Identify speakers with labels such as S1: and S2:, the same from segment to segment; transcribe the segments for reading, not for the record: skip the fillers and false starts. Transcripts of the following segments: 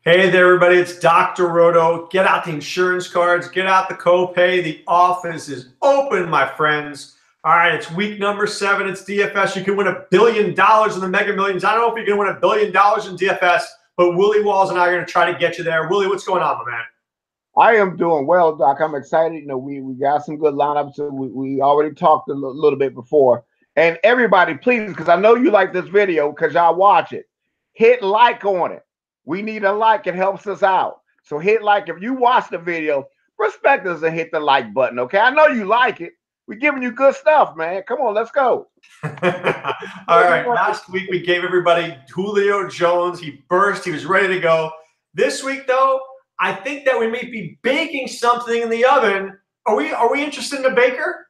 S1: Hey there, everybody. It's Dr. Roto. Get out the insurance cards. Get out the copay. The office is open, my friends. All right, it's week number 7. It's DFS. You can win $1 billion in the Mega Millions. I don't know if you're going to win $1 billion in DFS, but Willie Walls and I are going to try to get you there. Willie, what's going on, my man?
S2: I am doing well, Doc. I'm excited. We got some good lineups. We already talked a little bit before. And everybody, please, because I know you like this video because y'all watch it, hit like on it. We need a like. It helps us out. So hit like. If you watch the video, respect us and hit the like button, okay? I know you like it. We're giving you good stuff, man. Come on, let's go.
S1: All right, last week we gave everybody Julio Jones. He burst. He was ready to go. This week, though, I think that we may be baking something in the oven. Are we interested in a baker?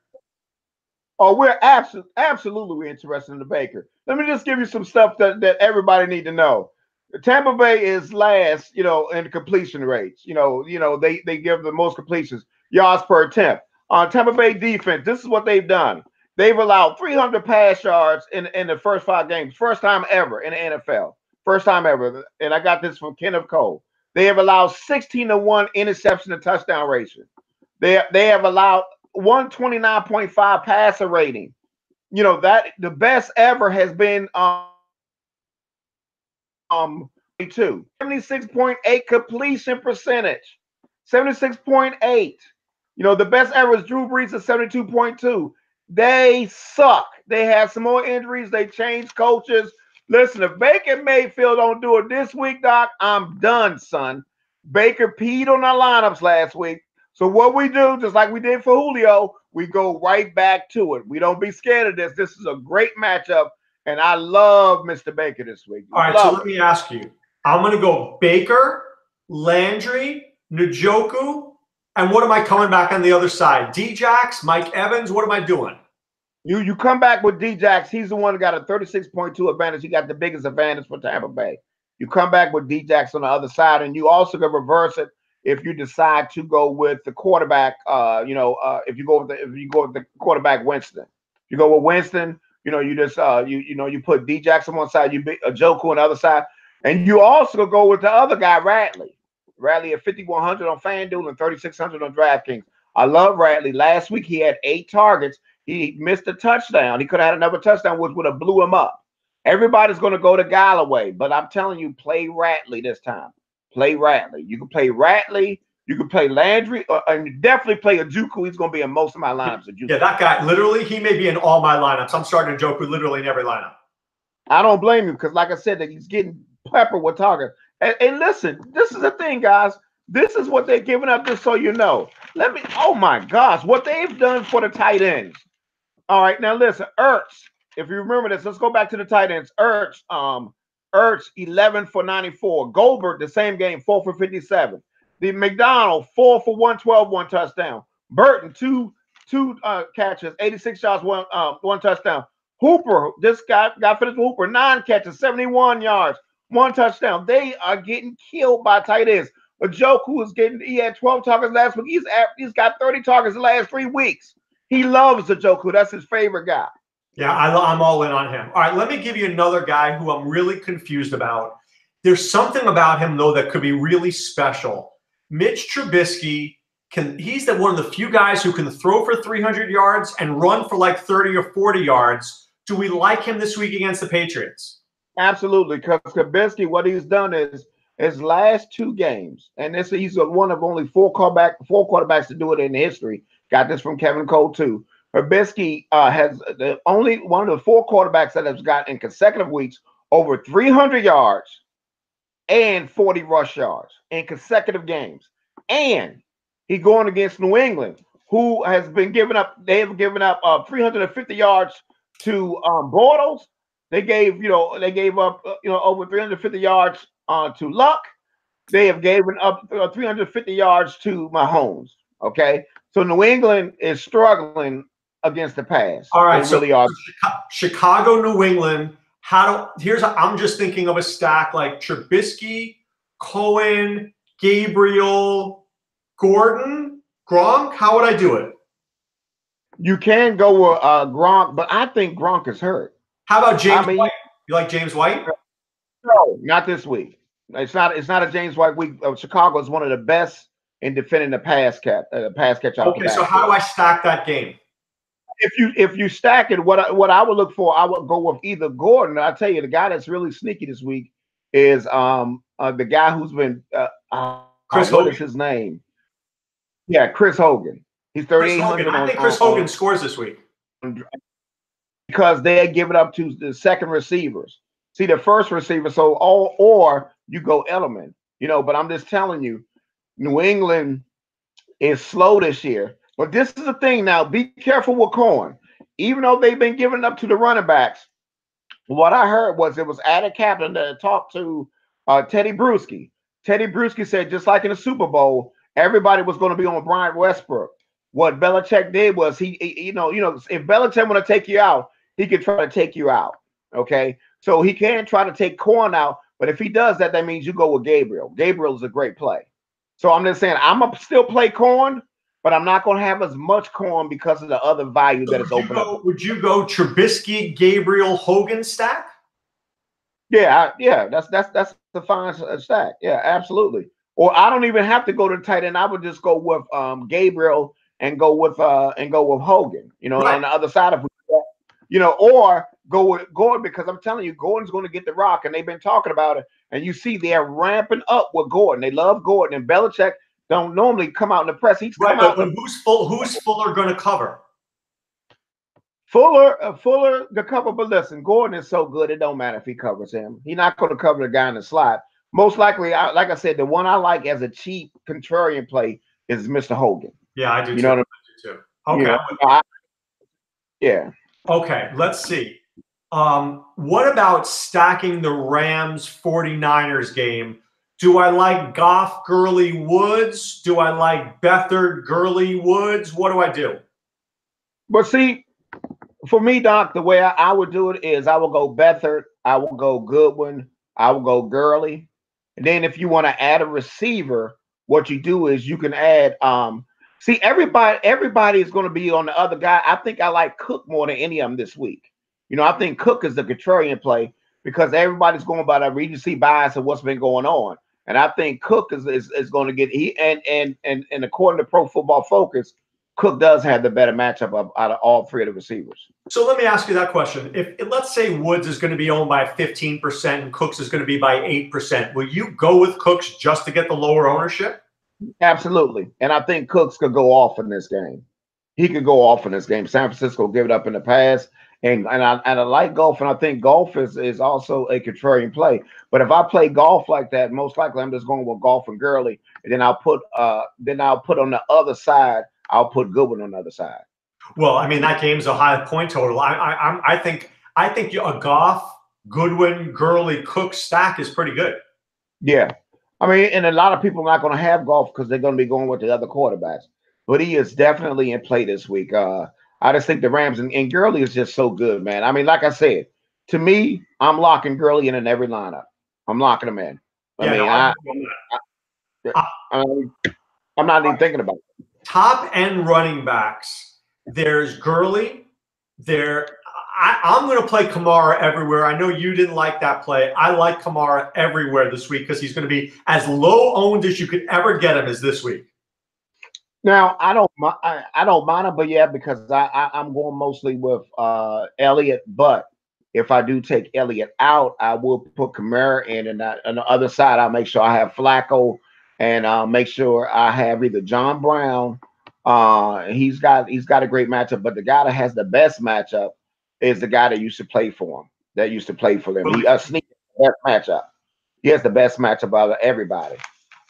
S2: Oh, we're absolutely interested in the Baker. Let me just give you some stuff that everybody need to know. Tampa Bay is last, in completion rates. They give the most completions, yards per attempt. On Tampa Bay defense, this is what they've done. They've allowed 300 pass yards in the first 5 games. First time ever in the NFL. First time ever. And I got this from Kenneth Cole. They have allowed 16-1 interception to touchdown ratio. They have allowed 129.5 passer rating. That the best ever has been 76.8 completion percentage. 76.8. The best ever is Drew Brees at 72.2. They suck. They had some more injuries. They changed coaches. Listen, if Baker Mayfield don't do it this week, Doc, I'm done, son. Baker peed on our lineups last week. So what we do, just like we did for Julio, we go right back to it. We don't be scared of this. This is a great matchup, and I love Mr. Baker this week.
S1: All right, so let me ask you. I'm going to go Baker, Landry, Njoku, and what am I coming back on the other side? Djax, Mike Evans, what am I doing?
S2: You come back with Djax. He's the one that got a 36.2 advantage. He got the biggest advantage for Tampa Bay. You come back with Djax on the other side, and you also can reverse it if you decide to go with the quarterback. If you go with the quarterback Winston, you go with Winston. You just you put Djax on one side, you a Njoku on the other side, and you also go with the other guy Radley. Radley at 5,100 on FanDuel and 3,600 on DraftKings. I love Radley. Last week he had 8 targets. He missed a touchdown. He could have had another touchdown, which would have blew him up. Everybody's going to go to Galloway, but I'm telling you, play Radley this time. Play Radley. You can play Radley. You can play Landry, and definitely play Njoku. He's going to be in most of my lineups.
S1: Yeah, that guy, literally, he may be in all my lineups. I'm starting Njoku literally in every lineup.
S2: I don't blame you because, like I said, that he's getting peppered with targets. And listen, this is the thing, guys. This is what they're giving up, just so you know. Oh my gosh, what they've done for the tight ends. All right, now listen, Ertz. If you remember this, let's go back to the tight ends. Ertz 11 for 94. Goldberg, the same game, 4 for 57. The McDonald 4 for 112, 1 touchdown. Burton two catches, 86 yards, 1 touchdown. Hooper, this guy got finished with Hooper, 9 catches, 71 yards, 1 touchdown. They are getting killed by tight ends. Njoku he had 12 targets last week. He's got 30 targets the last 3 weeks. He loves Njoku. That's his favorite guy.
S1: Yeah, I'm all in on him. All right, let me give you another guy who I'm really confused about. There's something about him, though, that could be really special. Mitch Trubisky, he's one of the few guys who can throw for 300 yards and run for like 30 or 40 yards. Do we like him this week against the Patriots?
S2: Absolutely, because Trubisky, what he's done is his last 2 games, and he's one of only 4 quarterbacks to do it in history. Got this from Kevin Cole, too. Trubisky has the only one of the 4 quarterbacks that has gotten in consecutive weeks over 300 yards and 40 rush yards in consecutive games. And he's going against New England, who has been giving up. They have given up 350 yards to Bortles. They gave up over 350 yards to Luck. They have given up 350 yards to Mahomes. Okay, so New England is struggling against the pass.
S1: All right, so Chicago, New England. I'm just thinking of a stack like Trubisky, Cohen, Gabriel, Gordon, Gronk. How would I do it?
S2: You can go with Gronk, but I think Gronk is hurt.
S1: How about James White? You like James White?
S2: No, not this week. It's not a James White week. Chicago is one of the best in defending the pass catch out the
S1: Okay, so
S2: back.
S1: how do I stack that game?
S2: If you stack it, what I would look for, I would go with either Gordon. I tell you, the guy that's really sneaky this week is the guy who's been
S1: Chris
S2: what
S1: Hogan?
S2: is his name? Yeah, Chris Hogan. He's
S1: Chris
S2: 3,800
S1: Hogan. I think Chris Hogan scores this week
S2: because they give it up to the second receivers. See, the first receiver. So or you go Edelman. But I'm just telling you, New England is slow this year. But this is the thing now. Be careful with Cohen. Even though they've been giving up to the running backs, what I heard was it was Adam Captain that talked to Teddy Bruschi. Teddy Bruschi said, just like in the Super Bowl, everybody was going to be on Brian Westbrook. What Belichick did was he if Belichick want to take you out, he could try to take you out. Okay, so he can try to take Cohen out, but if he does that, that means you go with Gabriel. Gabriel is a great play. So I'm just saying I'm gonna still play Cohen, but I'm not going to have as much Cohen because of the other value that is open up.
S1: Would you go Trubisky, Gabriel, Hogan stack?
S2: Yeah, that's the fine stack. Yeah, absolutely. Or I don't even have to go to tight end. I would just go with Gabriel and go with Hogan.
S1: Right.
S2: On the other side of or go with Gordon, because I'm telling you, Gordon's going to get the rock, and they've been talking about it. And you see, they're ramping up with Gordon. They love Gordon, and Belichick don't normally come out in the press. He's
S1: right,
S2: come
S1: but
S2: out.
S1: Who's Fuller going to cover?
S2: Fuller the cover, but listen, Gordon is so good, it don't matter if he covers him. He's not going to cover the guy in the slot. Most likely, like I said, the one I like as a cheap contrarian play is Mr. Hogan.
S1: Yeah, I do
S2: too. I
S1: do too. Okay.
S2: Yeah.
S1: Okay, let's see. What about stacking the Rams 49ers game? Do I like Goff, Gurley, Woods? Do I like Beathard, Gurley, Woods? What do I do?
S2: But see, for me, Doc, the way I would do it is I will go Beathard, I will go Goodwin, I will go Gurley. And then if you want to add a receiver, what you do is you can add see, everybody is going to be on the other guy. I think I like Cook more than any of them this week. I think Cook is the contrarian play because everybody's going by the recency bias of what's been going on. And I think Cook is going to get and according to Pro Football Focus, Cook does have the better matchup out of all three of the receivers.
S1: So let me ask you that question. If let's say Woods is going to be owned by 15% and Cooks is going to be by 8%, will you go with Cooks just to get the lower ownership?
S2: Absolutely. And I think Cooks could go off in this game. He could go off in this game. San Francisco give it up in the past. And I like golf, and I think golf is also a contrarian play. But if I play golf like that, most likely I'm just going with Golf and Gurley, and then I'll put on the other side, I'll put Goodwin on the other side.
S1: Well, I mean, that game's a high point total. I think a Goff, Goodwin, Gurley, Cook stack is pretty good.
S2: Yeah. I mean, and a lot of people are not going to have Golf because they're going to be going with the other quarterbacks. But he is definitely in play this week. I just think the Rams and Gurley is just so good, man. I mean, like I said, to me, I'm locking Gurley in every lineup. I'm locking him in. I'm not even thinking about it.
S1: Top end running backs. There's Gurley. I'm going to play Kamara everywhere. I know you didn't like that play. I like Kamara everywhere this week because he's going to be as low owned as you could ever get him as this week.
S2: Now I don't mind him, but yeah, because I'm going mostly with Elliott. But if I do take Elliott out, I will put Kamara in, and on the other side, I'll make sure I have Flacco, and I'll make sure I have either John Brown. He's got a great matchup, but the guy that has the best matchup is the guy that used to play for him. That used to play for them. He sneaks the best matchup. He has the best matchup out of everybody.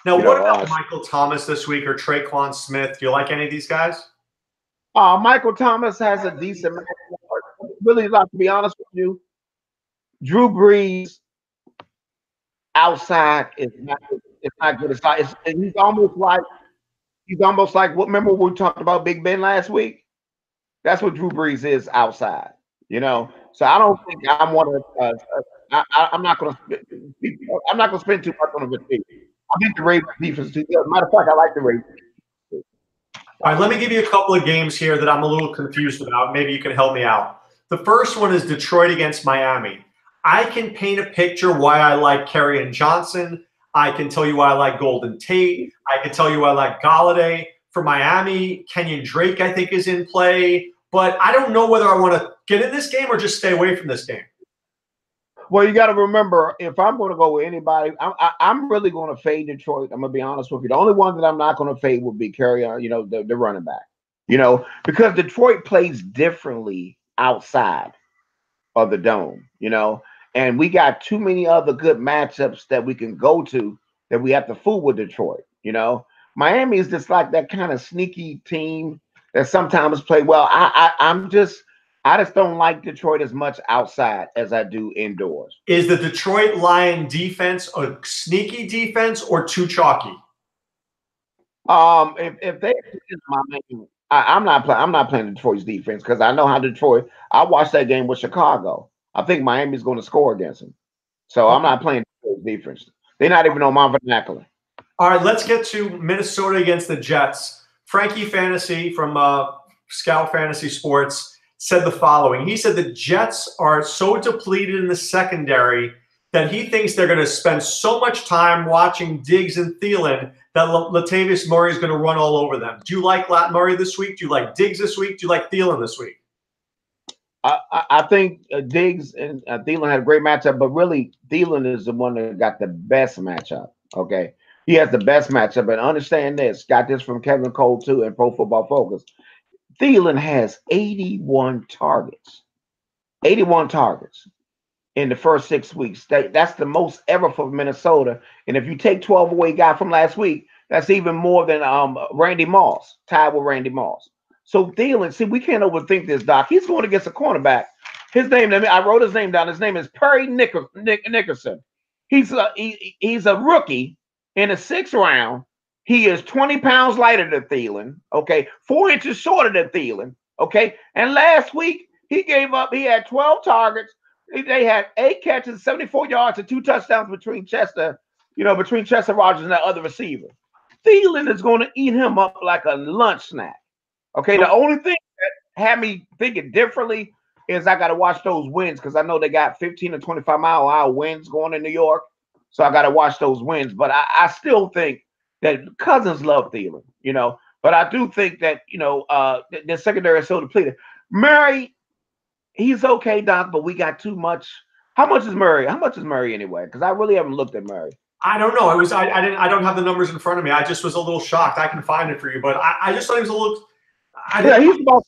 S1: Now, what about Michael Thomas this week or Traquan Smith? Do you like any of these guys?
S2: Michael Thomas has a decent matchup. Really, like, to be honest with you, Drew Brees outside is not good. He's almost like what? Remember when we talked about Big Ben last week? That's what Drew Brees is outside. So I don't think I'm one of. I'm not going to spend too much on a receiver. I think the Ravens defense too good. Matter of fact, I like the Ravens.
S1: All right, let me give you a couple of games here that I'm a little confused about. Maybe you can help me out. The first one is Detroit against Miami. I can paint a picture why I like Kerryon Johnson. I can tell you why I like Golden Tate. I can tell you why I like Galladay. For Miami, Kenyon Drake, I think, is in play. But I don't know whether I want to get in this game or just stay away from this game.
S2: Well, you got to remember, if I'm going to go with anybody, I'm really going to fade Detroit. I'm going to be honest with you. The only one that I'm not going to fade would be Carrion, the running back. Because Detroit plays differently outside of the dome, and we got too many other good matchups that we can go to that we have to fool with Detroit. Miami is just like that kind of sneaky team that sometimes play well. I just don't like Detroit as much outside as I do indoors.
S1: Is the Detroit Lion defense a sneaky defense or too chalky?
S2: If they I'm not playing Detroit's defense because I know how Detroit. I watched that game with Chicago. I think Miami's going to score against them. So I'm not playing Detroit's defense. They're not even on my vernacular.
S1: All right, let's get to Minnesota against the Jets. Frankie Fantasy from Scout Fantasy Sports said the following. He said the Jets are so depleted in the secondary that he thinks they're going to spend so much time watching Diggs and Thielen that Latavius Murray is going to run all over them. Do you like Lat Murray this week? Do you like Diggs this week? Do you like Thielen this week?
S2: I think Diggs and Thielen had a great matchup, but really Thielen is the one that got the best matchup. Okay, he has the best matchup, and understand this. Got this from Kevin Cole too, and Pro Football Focus. Thielen has 81 targets. 81 targets in the first 6 weeks. That's the most ever for Minnesota. And if you take 12 away guy from last week, that's even more than Randy Moss, tied with Randy Moss. So Thielen, see, we can't overthink this, Doc. He's going against a cornerback. His name, I wrote his name down. His name is Perry Nickerson. He's a rookie in the 6th round. He is 20 pounds lighter than Thielen, okay? 4 inches shorter than Thielen, okay? And last week, he had 12 targets. They had 8 catches, 74 yards, and 2 touchdowns between Chester Rogers and that other receiver. Thielen is going to eat him up like a lunch snack, okay? The only thing that had me thinking differently is I got to watch those winds because I know they got 15 to 25 mile an hour winds going in New York. So I got to watch those winds. But I still think that Cousins love Thielen, But I do think that, the secondary is so depleted. Murray, he's okay, Doc, but we got too much. How much is Murray? How much is Murray anyway? Because I really haven't looked at Murray.
S1: I don't know. I don't have the numbers in front of me. I just was a little shocked. I can find it for you, but I just thought he was a little.
S2: Yeah, he's about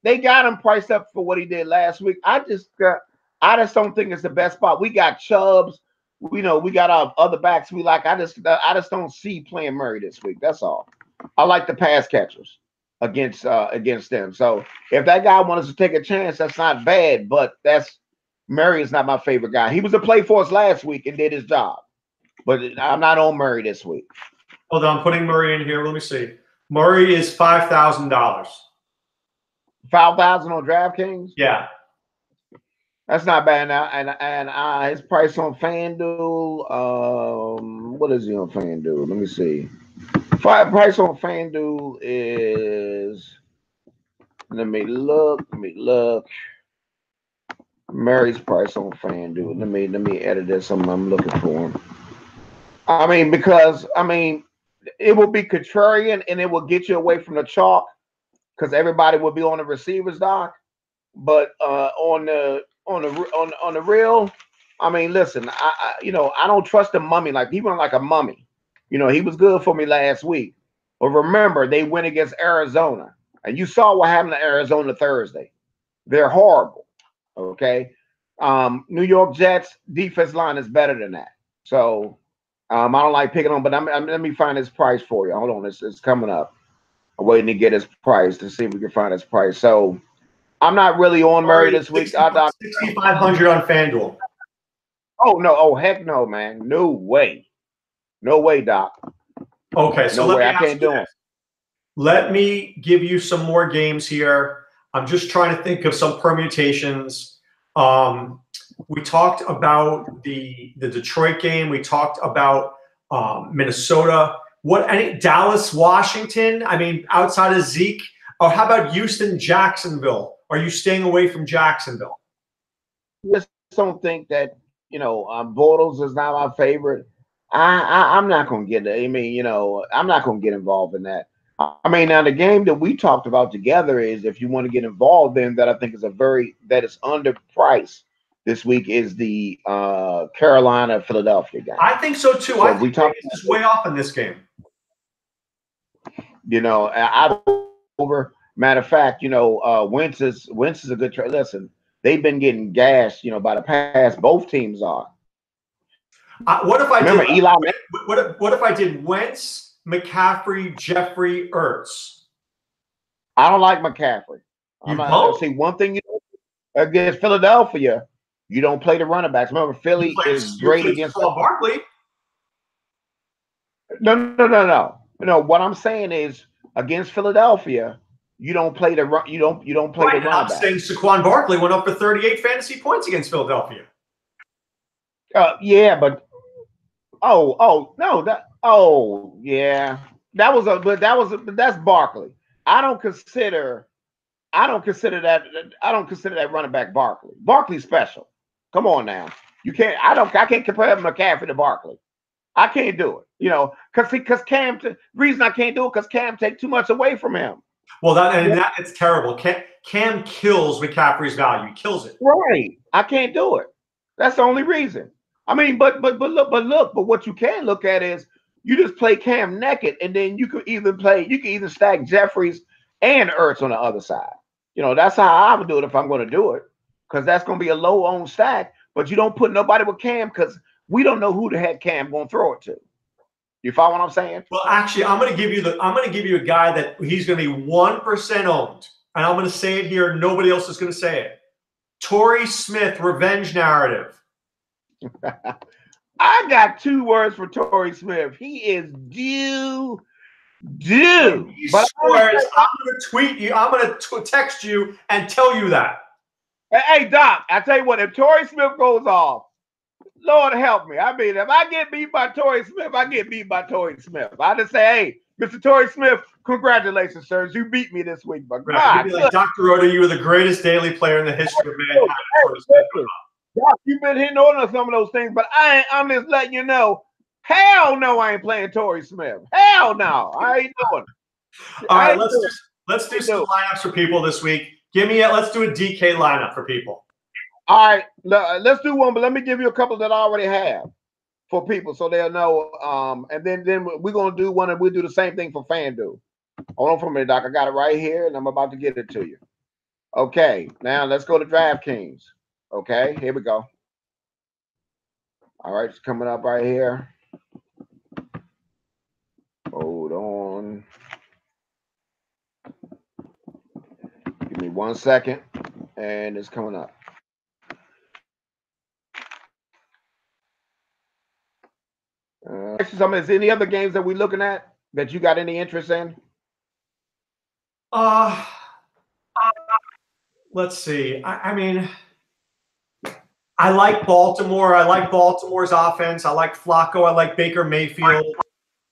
S2: they got him priced up for what he did last week. I just don't think it's the best spot. We got Chubbs. We got our other backs we like. I just don't see playing Murray this week. That's all. I like the pass catchers against them. So if that guy wants to take a chance, that's not bad. But Murray is not my favorite guy. He was a play for us last week and did his job. But I'm not on Murray this week.
S1: Hold on, I'm putting Murray in here. Let me see. Murray is $5,000.
S2: $5,000 on DraftKings?
S1: Yeah.
S2: That's not bad now. And his price on FanDuel, what is he on FanDuel? Let me see. Price on FanDuel is, let me look. Mary's price on FanDuel. Let me edit this. I'm looking for him. Because it will be contrarian and it will get you away from the chalk because everybody will be on the receivers, Doc. But on the real, listen, I don't trust the mummy like he went like a mummy. He was good for me last week. But remember, they went against Arizona. And you saw what happened to Arizona Thursday. They're horrible. Okay. New York Jets defense line is better than that. So I don't like picking on, but let me find his price for you. Hold on, it's coming up. I'm waiting to get his price to see if we can find his price. So I'm not really on Murray this week.
S1: 6,500 on FanDuel.
S2: Oh no! Oh heck no, man! No way! No way, Doc.
S1: Okay, so
S2: no way. I can't do it.
S1: Let me give you some more games here. I'm just trying to think of some permutations. We talked about the Detroit game. We talked about Minnesota. Dallas, Washington? Outside of Zeke. Or how about Houston, Jacksonville? Are you staying away from Jacksonville?
S2: I just don't think that, Bortles is not my favorite. I'm not gonna get it. I mean, you know, I'm not gonna get involved in that. I mean, now the game that we talked about together is if you want to get involved in that, I think is that is underpriced this week is the Carolina Philadelphia game.
S1: I think so too.
S2: So
S1: I think Vegas is way off in this game.
S2: You know, I over. Matter of fact, you know, Wentz is a good trade. Listen, they've been getting gashed, you know, by the past. Both teams are.
S1: What if I
S2: remember
S1: did
S2: Eli?
S1: What if I did Wentz, McCaffrey, Jeffrey, Ertz?
S2: I don't like McCaffrey.
S1: You don't?
S2: See one thing you know, against Philadelphia, you don't play the running backs. Remember, Philly is great against
S1: Barkley.
S2: No. What I'm saying is against Philadelphia, you don't play the you don't play the running back.
S1: I'm saying Saquon Barkley went up for 38 fantasy points against Philadelphia.
S2: Yeah, but yeah, that's Barkley. I don't consider that running back Barkley. Barkley's special. Come on now, I can't compare McCaffrey to Barkley. I can't do it. You know, because Cam. Reason I can't do it because Cam take too much away from him.
S1: Well, that it's terrible. Cam kills McCaffrey's value. He kills it.
S2: Right. I can't do it. That's the only reason. I mean, but what you can look at is you just play Cam naked, and then you can either stack Jeffries and Ertz on the other side. You know, that's how I would do it if I'm going to do it, because that's going to be a low owned stack. But you don't put nobody with Cam because we don't know who the heck Cam going to throw it to. You follow what I'm saying?
S1: Well, actually, I'm going to give you a guy that he's going to be 1% owned, and I'm going to say it here. Nobody else is going to say it. Torrey Smith, revenge narrative.
S2: I got 2 words for Torrey Smith. He is due.
S1: He swears, I'm going to tweet you. I'm going to text you and tell you that.
S2: Hey, Doc, I tell you what, if Torrey Smith goes off, Lord help me. I mean, if I get beat by Torrey Smith, I get beat by Torrey Smith. I just say, hey, Mr. Torrey Smith, congratulations, sir. You beat me this week. But
S1: right. Like, Dr. Roto, you were the greatest daily player in the history of mankind.
S2: Doc, you've been hitting on some of those things, but I'm just letting you know, hell no, I ain't playing Torrey Smith. Hell no, I ain't doing it.
S1: All right, let's do some lineups for people this week. Let's do a DK lineup for people.
S2: All right, let's do one, but let me give you a couple that I already have for people so they'll know. And then we're gonna do one, and we'll do the same thing for FanDuel. Hold on for a minute, Doc. I got it right here, and I'm about to get it to you. Okay, now let's go to DraftKings. Okay, here we go. All right, it's coming up right here. Hold on. Give me 1 second, and it's coming up. Is any other games that we're looking at that you got any interest in?
S1: Let's see. I mean, I like Baltimore. I like Baltimore's offense. I like Flacco. I like Baker Mayfield.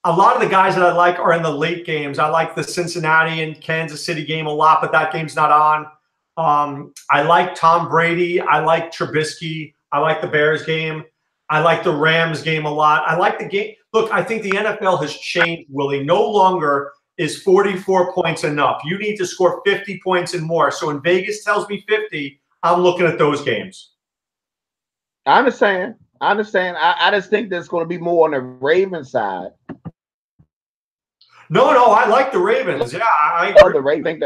S1: A lot of the guys that I like are in the late games. I like the Cincinnati and Kansas City game a lot, but that game's not on. I like Tom Brady. I like Trubisky. I like the Bears game. I like the Rams game a lot. I like the game. Look, I think the NFL has changed, Willie. No longer is 44 points enough. You need to score 50 points and more. So when Vegas tells me 50, I'm looking at those games.
S2: I understand. I just think there's going to be more on the Ravens side.
S1: No, I like the Ravens. Yeah, I agree.
S2: The Ravens.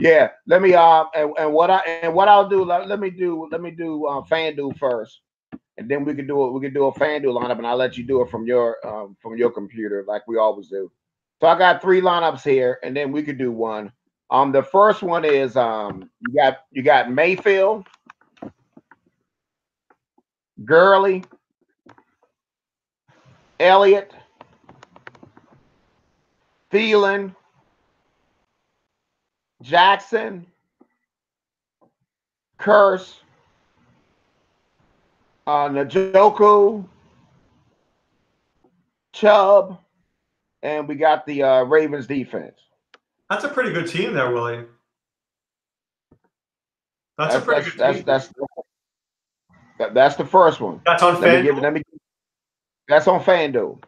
S2: Yeah, let me and what I'll do. Let me do FanDuel first, and then we can do a FanDuel lineup, and I'll let you do it from your computer like we always do. So I got 3 lineups here, and then we could do one. The first one is you got Mayfield, Gurley, Elliott, Thielen, Jackson, Curse, Njoku, Chubb, and we got the Ravens defense.
S1: That's a pretty good team there, Willie. That's a pretty good team.
S2: That's the first one.
S1: That's on FanDuel?
S2: That's on FanDuel.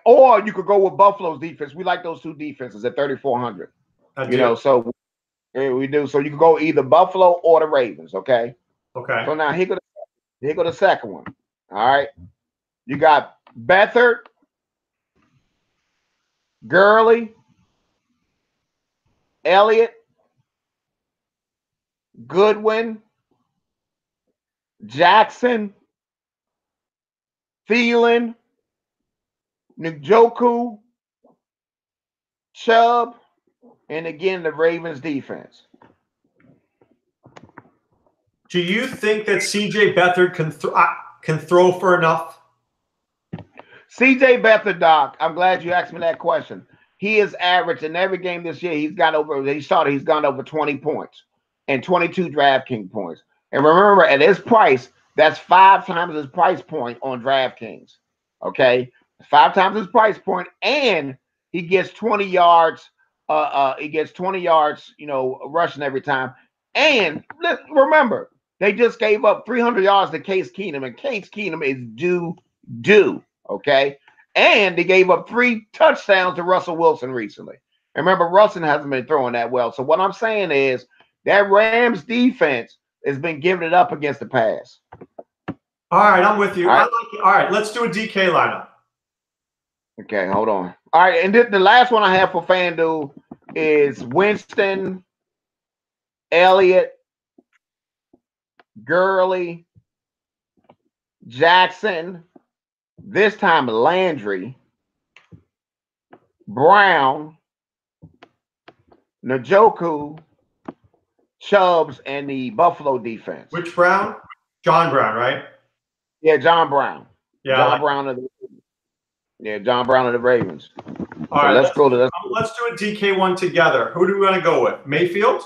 S2: Or you could go with Buffalo's defense. We like those two defenses at 3,400. You know, so we do. So you can go either Buffalo or the Ravens. Okay.
S1: Okay.
S2: So now here go the second one. All right. You got Beathard, Gurley, Elliott, Goodwin, Jackson, Thielen, Njoku, Chubb, and again the Ravens defense.
S1: Do you think that C.J. Beathard can throw for enough?
S2: C.J. Beathard, Doc, I'm glad you asked me that question. He is average in every game this year. He's gone over 20 points and 22 DraftKings points. And remember, at his price, that's 5 times his price point on DraftKings. Okay, 5 times his price point, and he gets 20 yards. He gets 20 yards, you know, rushing every time. And remember, they just gave up 300 yards to Case Keenum, and Case Keenum is due. Okay, and they gave up 3 touchdowns to Russell Wilson recently. And remember, Russell hasn't been throwing that well. So what I'm saying is that Rams defense has been giving it up against the pass.
S1: All right, I'm with you.
S2: All right,
S1: I like it. All right, let's do a DK lineup.
S2: Okay, hold on. All right, and the last one I have for FanDuel is Winston, Elliott, Gurley, Jackson, this time Landry, Brown, Njoku, Chubbs, and the Buffalo defense.
S1: Which Brown? John Brown, right?
S2: Yeah, John Brown.
S1: Yeah,
S2: John Brown of the Ravens.
S1: All right, let's do a DK one together. Who do we want to go with? Mayfield?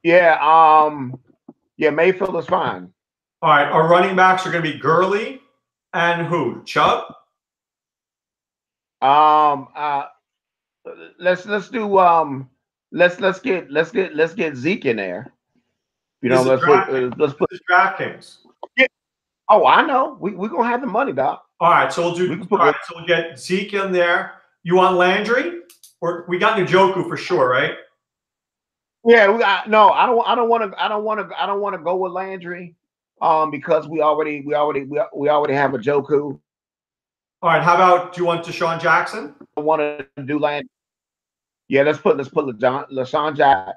S2: Yeah, Mayfield is fine.
S1: All right, our running backs are going to be Gurley and who? Chubb?
S2: Let's get Zeke in there. You know, let's put
S1: DraftKings.
S2: Yeah. Oh, I know. We're gonna have the money, Doc.
S1: All right, so so we'll get Zeke in there. You want Landry? Or we got Njoku for sure, right?
S2: Yeah, I don't want to go with Landry, because we already have a Njoku.
S1: All right, how about, do you want Deshaun Jackson?
S2: I want to do Landry. Yeah, let's put LaShawn Jackson.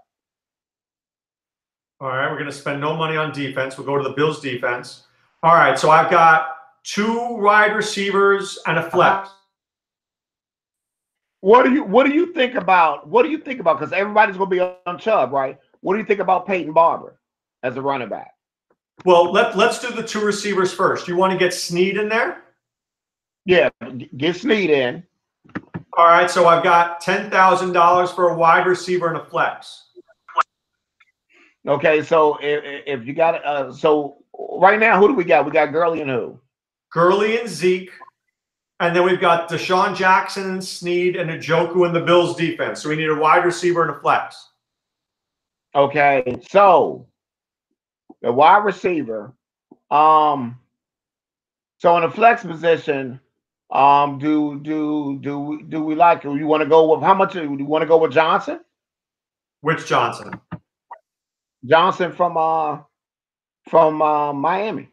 S1: All right, we're going to spend no money on defense. We'll go to the Bills defense. All right, so I've got 2 wide receivers and a flex.
S2: What do you think about? Because everybody's going to be on Chubb, right? What do you think about Peyton Barber as a running back?
S1: Well, let's do the 2 receivers first. You want to get Snead in there?
S2: Yeah, get Snead in.
S1: All right, so I've got $10,000 for a wide receiver and a flex.
S2: Okay, so if you got so right now, who do we got? We got Gurley and who?
S1: Gurley and Zeke, and then we've got Deshaun Jackson and Snead and Njoku in the Bills defense. So we need a wide receiver and a flex.
S2: Okay, so the wide receiver. So in the flex position, do we like? You want to go with how much? Do you want to go with Johnson?
S1: Which Johnson?
S2: Johnson from Miami,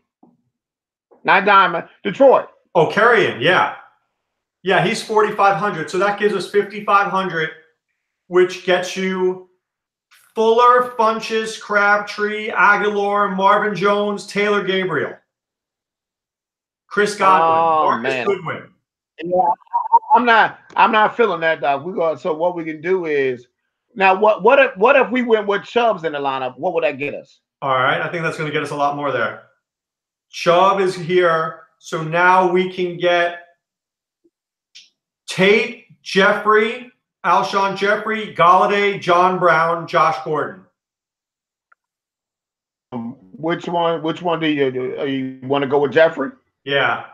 S2: not Diamond, Detroit.
S1: Oh, Carrion, yeah, he's 4,500. So that gives us 5,500, which gets you Fuller, Funches, Crabtree, Aguilar, Marvin Jones, Taylor Gabriel, Chris Godwin, Marcus Goodwin.
S2: Yeah, I'm not feeling that, Doc. So what we can do is now what if we went with Chubbs in the lineup? What would that get us?
S1: All right, I think that's going to get us a lot more there. Chubb is here, so now we can get Tate, Jeffrey, Alshon Jeffrey, Galladay, John Brown, Josh Gordon.
S2: Which one do you want to go with Jeffrey?
S1: Yeah.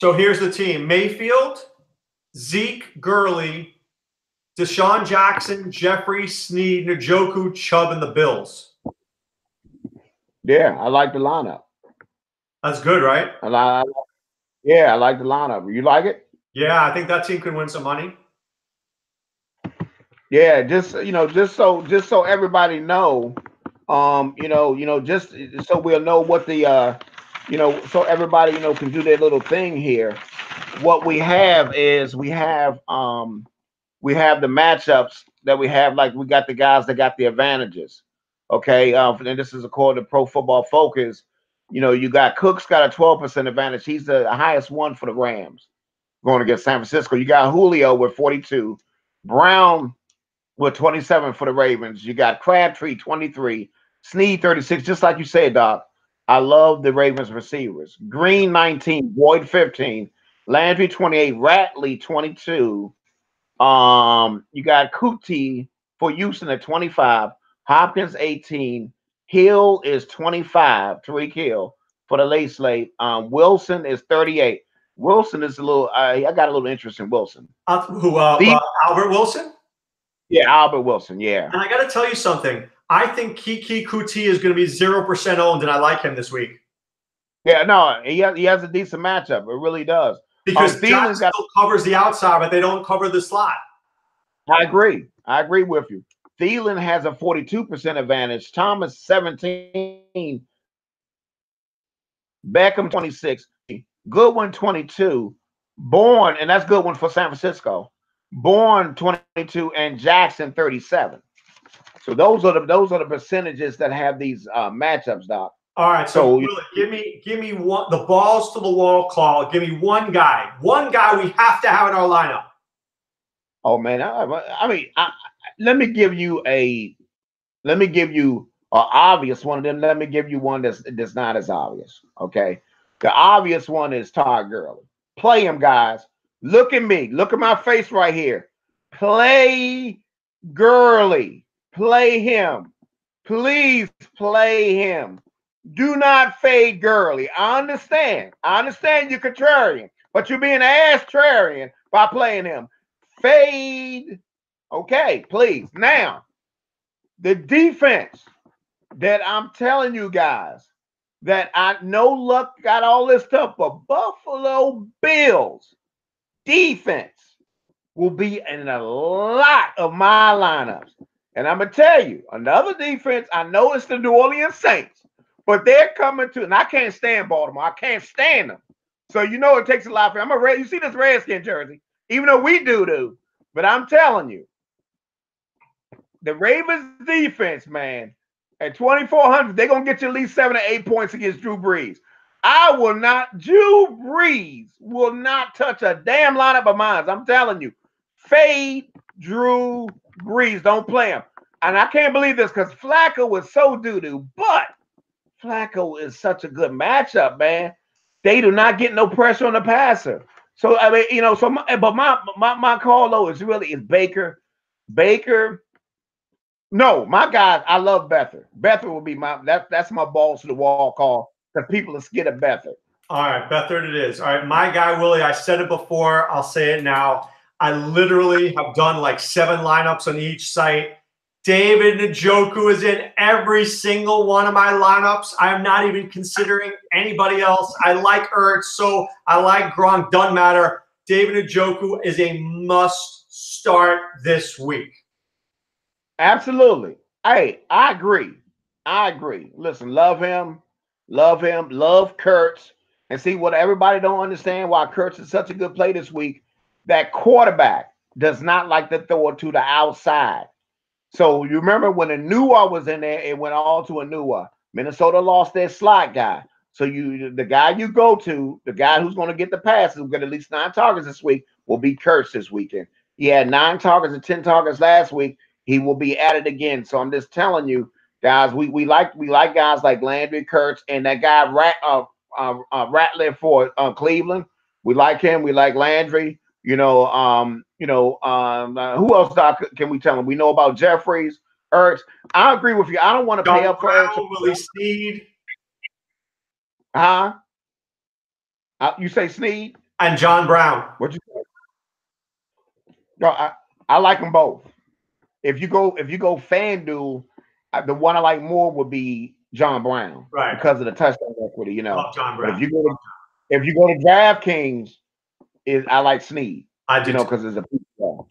S1: So here's the team: Mayfield, Zeke, Gurley, Deshaun Jackson, Jeffrey, Snead, Njoku, Chubb, and the Bills.
S2: Yeah, I like the lineup.
S1: That's good, right?
S2: Yeah, I like the lineup. You like it?
S1: Yeah, I think that team could win some money.
S2: Yeah, just just so everybody know, just so we'll know what the so everybody can do their little thing here. What we have is we have the matchups that we have, like we got the guys that got the advantages. Okay, and this is according to Pro Football Focus. You got Cook's got a 12% advantage. He's the highest one for the Rams going against San Francisco. You got Julio with 42, Brown with 27 for the Ravens. You got Crabtree 23, Snead 36, just like you said, Doc. I love the Ravens receivers. Green 19, Boyd 15, Landry 28, Ratley 22. You got Kuti for Houston at 25, Hopkins 18, Hill is 25, Tariq Hill for the late slate. Wilson is 38. Wilson is a little. I got a little interest in Wilson.
S1: Albert Wilson?
S2: Yeah, Albert Wilson. Yeah.
S1: And I got to tell you something. I think Kiki Kuti is going to be 0% owned, and I like him this week.
S2: Yeah, no, he has a decent matchup. It really does.
S1: Because Thielen still covers the outside, but they don't cover the slot.
S2: I agree. I agree with you. Thielen has a 42% advantage. Thomas 17. Beckham 26. Goodwin 22. Bourne, and that's Goodwin for San Francisco. Bourne 22 and Jackson 37. So those are the percentages that have these matchups, Doc.
S1: All right, so Willie, give me one, the balls to the wall call. Give me one guy we have to have in our lineup.
S2: Oh man, let me give you an obvious one, and then let me give you one that's not as obvious. Okay, the obvious one is Todd Gurley. Play him, guys. Look at me. Look at my face right here. Play Gurley. Play him. Please play him. Do not fade Gurley. I understand you're contrarian, but you're being ass-trarian by playing him. Fade. Okay, please. Now, the defense that I'm telling you guys that I know Luck got all this stuff, but Buffalo Bills defense will be in a lot of my lineups. And I'm going to tell you, another defense, I know it's the New Orleans Saints, but they're coming to, and I can't stand Baltimore. I can't stand them. So it takes a lot for you see this Redskin jersey, even though we do. But I'm telling you, the Ravens defense, man, at 2,400, they're going to get you at least 7 or 8 points against Drew Brees. Drew Brees will not touch a damn lineup of mine. I'm telling you. Fade Drew Brees. Don't play him. And I can't believe this because Flacco was so doo-doo, but Flacco is such a good matchup, man. They do not get no pressure on the passer. So, but my call, though, is Baker. No, my guys, I love Beathard. Beathard will be that's my balls to the wall call because people are scared of Beathard.
S1: All right, Beathard it is. All right, my guy, Willie, I said it before. I'll say it now. I literally have done like 7 lineups on each site. David Njoku is in every single one of my lineups. I'm not even considering anybody else. I like Ertz, so I like Gronk. Doesn't matter. David Njoku is a must start this week.
S2: Absolutely. Hey, I agree. Listen, love him. Love Kurtz. And see what everybody don't understand why Kurtz is such a good play this week. That quarterback does not like to throw it to the outside. So you remember when Anua was in there, it went all to Anua. Minnesota lost their slot guy. So the guy you go to, the guy who's going to get the passes, who get at least 9 targets this week, will be Kurtz this weekend. He had 9 targets and 10 targets last week. He will be at it again. So I'm just telling you, guys, we like guys like Landry, Kurtz, and that guy Rattler for Cleveland. We like him. We like Landry. Who else, Doc, can we tell him? We know about Jeffries, Ertz. I agree with you. I don't want to pay up for Ertz.
S1: Willie Snead.
S2: Huh? You say Snead?
S1: And John Brown.
S2: What'd you say? No, I like them both. If you go FanDuel, the one I like more would be John Brown,
S1: right?
S2: Because of the touchdown. equity, you know.
S1: Love John
S2: But
S1: Brown.
S2: if you go to DraftKings, I like Snead.
S1: I do,
S2: you know,
S1: too.
S2: because it's a PPR.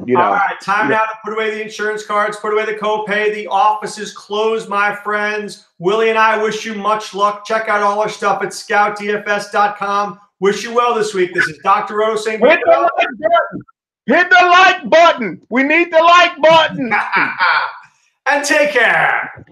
S2: You know.
S1: All right, time now to put away the insurance cards, put away the copay. The office is closed, my friends. Willie and I wish you much luck. Check out all our stuff at scoutdfs.com. Wish you well this week. This is Dr. Roto saying
S2: Hit the like button. Hit the like button. We need the like button.
S1: and take care.